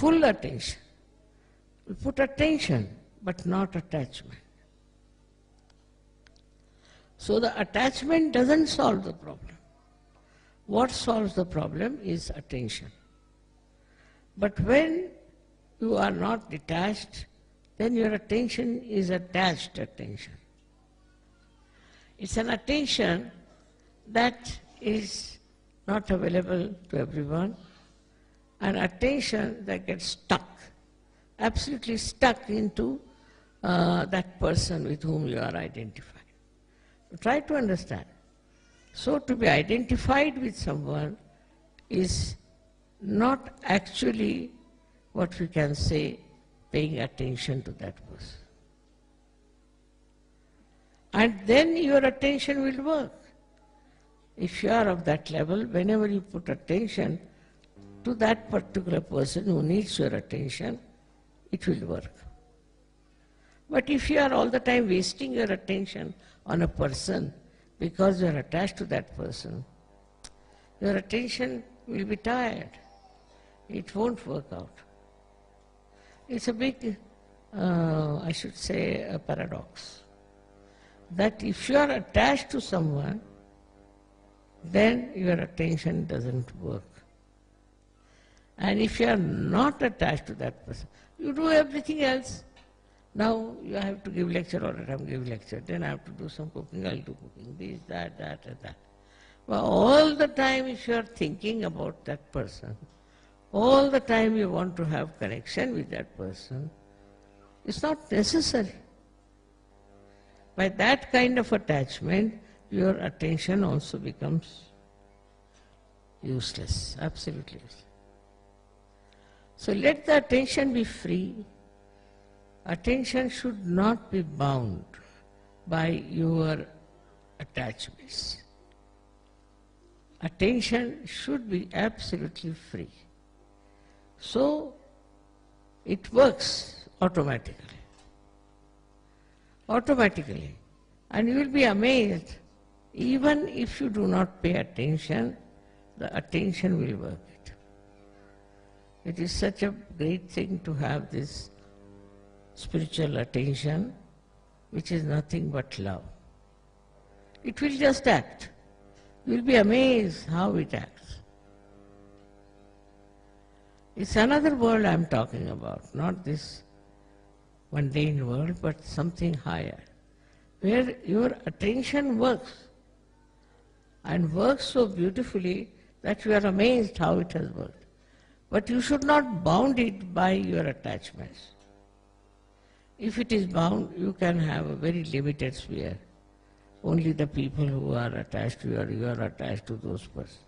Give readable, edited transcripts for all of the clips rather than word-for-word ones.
full attention. We put attention, but not attachment. So the attachment doesn't solve the problem. What solves the problem is attention. But when you are not detached, then your attention is attached attention. It's an attention that is not available to everyone, an attention that gets stuck, absolutely stuck into that person with whom you are identified. Try to understand. So to be identified with someone is not actually what we can say paying attention to that person. And then your attention will work. If you are of that level, whenever you put attention to that particular person who needs your attention, it will work. But if you are all the time wasting your attention on a person because you are attached to that person, your attention will be tired. It won't work out. It's a big, I should say, a paradox. That if you are attached to someone, then your attention doesn't work. And if you are not attached to that person, you do everything else. Now you have to give lecture all the time, give lecture. Then I have to do some cooking, I'll do cooking, this, that, and that. But all the time if you are thinking about that person, all the time you want to have connection with that person, it's not necessary. By that kind of attachment, your attention also becomes useless, absolutely useless. So let the attention be free. Attention should not be bound by your attachments. Attention should be absolutely free. So it works automatically. Automatically. And you will be amazed, even if you do not pay attention, the attention will work it. It is such a great thing to have this spiritual attention, which is nothing but love. It will just act. You will be amazed how it acts. It's another world I'm talking about, not this mundane world, but something higher, where your attention works, and works so beautifully that you are amazed how it has worked. But you should not bound it by your attachments. If it is bound, you can have a very limited sphere. Only the people who are attached to you, or you are attached to those persons.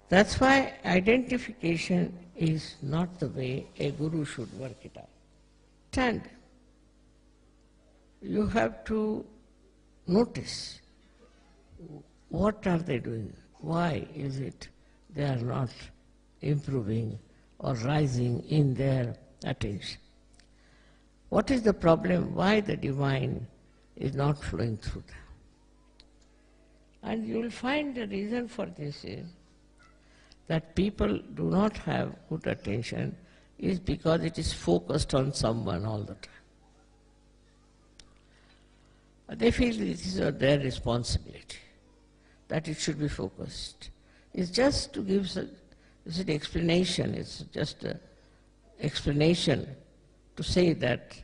That's why identification is not the way a guru should work it out. And you have to notice what are they doing, why is it they are not improving or rising in their attention. What is the problem? Why the divine is not flowing through them? And you will find the reason for this is that people do not have good attention is because it is focused on someone all the time. They feel this is their responsibility, that it should be focused. It's just to give an explanation, it's just an explanation to say that,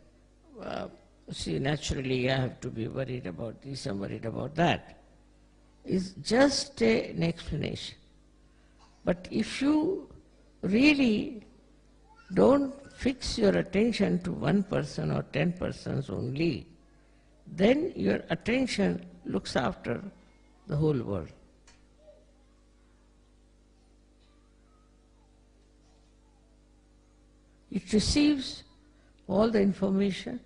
see, naturally I have to be worried about this, I'm worried about that. It's just an explanation. But if you really don't fix your attention to one person or 10 persons only, then your attention looks after the whole world. It receives all the information,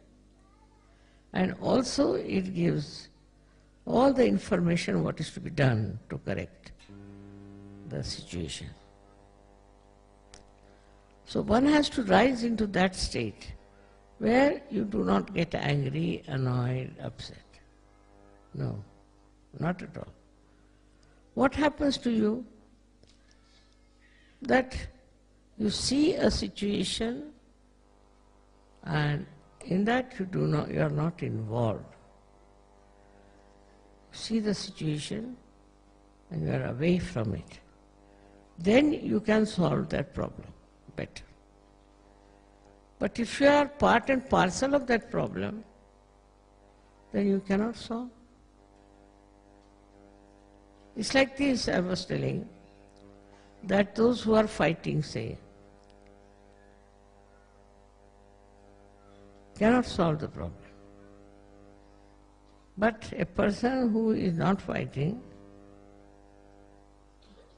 and also it gives all the information what is to be done to correct the situation. So one has to rise into that state where you do not get angry, annoyed, upset. No, not at all. What happens to you? That You see a situation and in that you are not involved. See the situation and you are away from it. Then you can solve that problem better. But if you are part and parcel of that problem, then you cannot solve. It's like this, I was telling, that those who are fighting, say, cannot solve the problem. But a person who is not fighting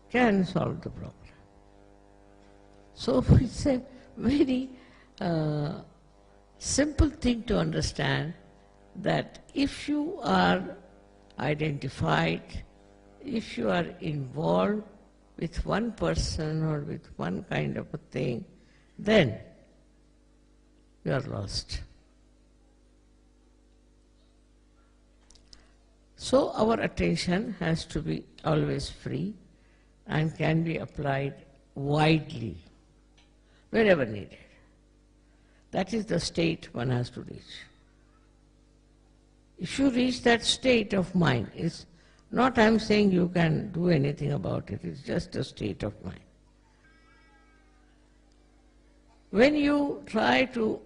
can solve the problem. So it's a very simple thing to understand that if you are identified, if you are involved with one person or with one kind of a thing, then you are lost. So our attention has to be always free and can be applied widely, wherever needed. That is the state one has to reach. If you reach that state of mind, it's not I'm saying you can do anything about it, it's just a state of mind. When you try to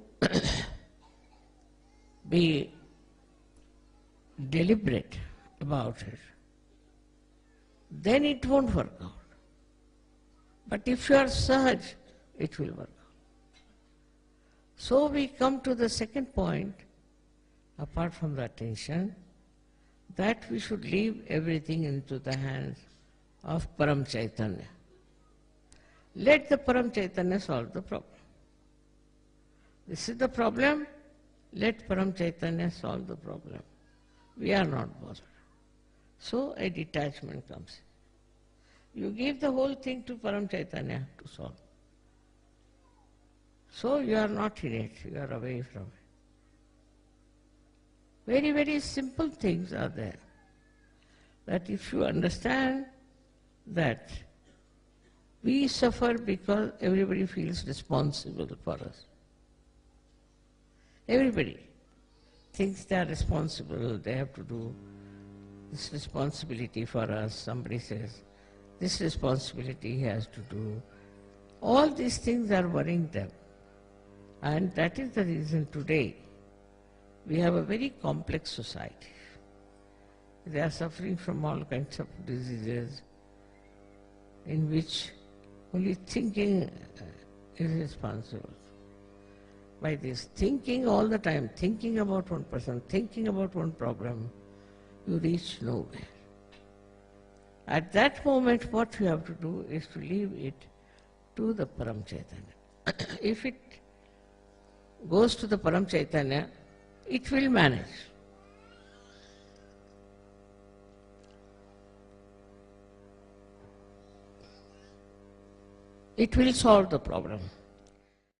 be deliberate about it, then it won't work out. But if you are sahaj, it will work out. So we come to the second point, apart from the attention, that we should leave everything into the hands of Param Chaitanya. Let the Param Chaitanya solve the problem. This is the problem, let Param Chaitanya solve the problem. We are not bothered. So a detachment comes in. You give the whole thing to Param Chaitanya to solve. So you are not in it, you are away from it. Very, very simple things are there. That if you understand that we suffer because everybody feels responsible for us. Everybody thinks they are responsible, they have to do this responsibility for us. Somebody says, this responsibility he has to do. All these things are worrying them. And that is the reason today we have a very complex society. They are suffering from all kinds of diseases in which only thinking is responsible. By this thinking all the time, thinking about one person, thinking about one problem, you reach nowhere. At that moment, what you have to do is to leave it to the Param Chaitanya. If it goes to the Param Chaitanya, it will manage. It will solve the problem.